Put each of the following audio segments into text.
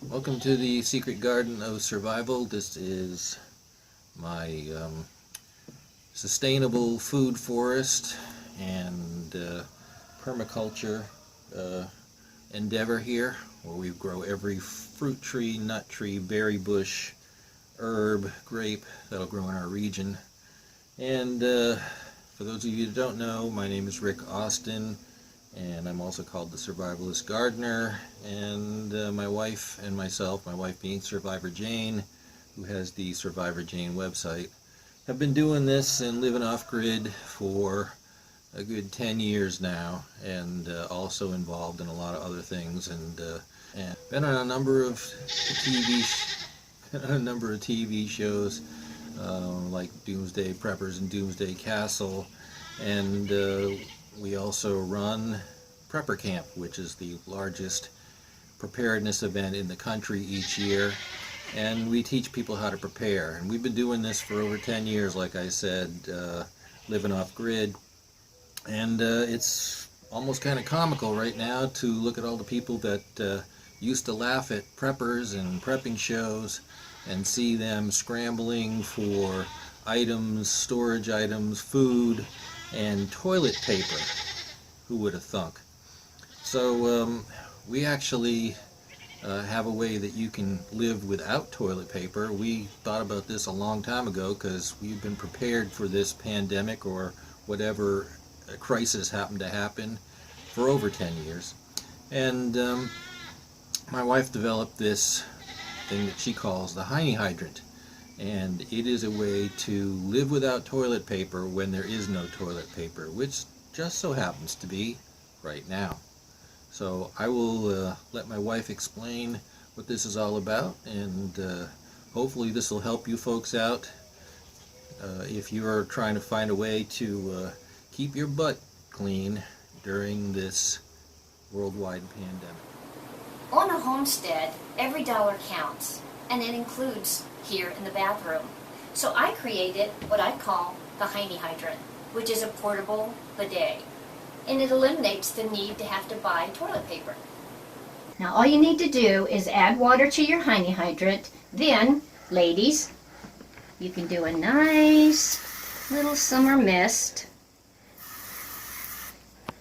Welcome to the Secret Garden of Survival. This is my sustainable food forest and permaculture endeavor here, where we grow every fruit tree, nut tree, berry bush, herb, grape that'll grow in our region. And for those of you that don't know, my name is Rick Austin, and I'm also called the Survivalist Gardener. And my wife and myself, my wife being Survivor Jane, who has the Survivor Jane website, have been doing this and living off-grid for a good 10 years now, and also involved in a lot of other things, and been on a number of TV shows like Doomsday Preppers and Doomsday Castle, and we also run Prepper Camp, which is the largest preparedness event in the country each year, and we teach people how to prepare. And we've been doing this for over 10 years, like I said, living off grid. And it's almost kind of comical right now to look at all the people that used to laugh at preppers and prepping shows and see them scrambling for items, storage items, food, and toilet paper. Who would have thunk? So we actually have a way that you can live without toilet paper. We thought about this a long time ago because we've been prepared for this pandemic or whatever crisis happened to happen for over 10 years. And my wife developed this thing that she calls the Hiney Hydrant. And it is a way to live without toilet paper when there is no toilet paper, which just so happens to be right now. So I will let my wife explain what this is all about, and hopefully this will help you folks out if you are trying to find a way to keep your butt clean during this worldwide pandemic. On a homestead, every dollar counts, and it includes here in the bathroom. So I created what I call the Hiney Hydrant, which is a portable bidet, and it eliminates the need to have to buy toilet paper. Now all you need to do is add water to your Hiney Hydrant. Then, ladies, you can do a nice little summer mist.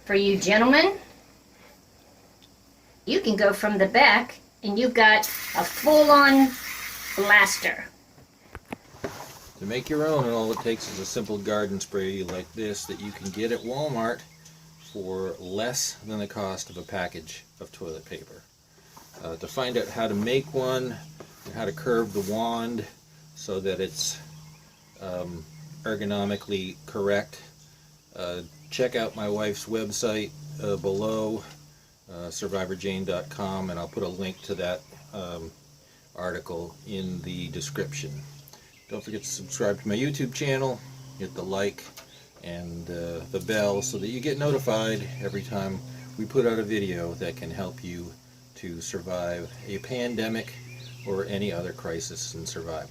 For you gentlemen, you can go from the back and you've got a full-on blaster. To make your own, all it takes is a simple garden spray like this that you can get at Walmart for less than the cost of a package of toilet paper. To find out how to make one and how to curve the wand so that it's ergonomically correct, check out my wife's website below, survivorjane.com, and I'll put a link to that article in the description. Don't forget to subscribe to my YouTube channel, hit the like and the bell so that you get notified every time we put out a video that can help you to survive a pandemic or any other crisis and survive.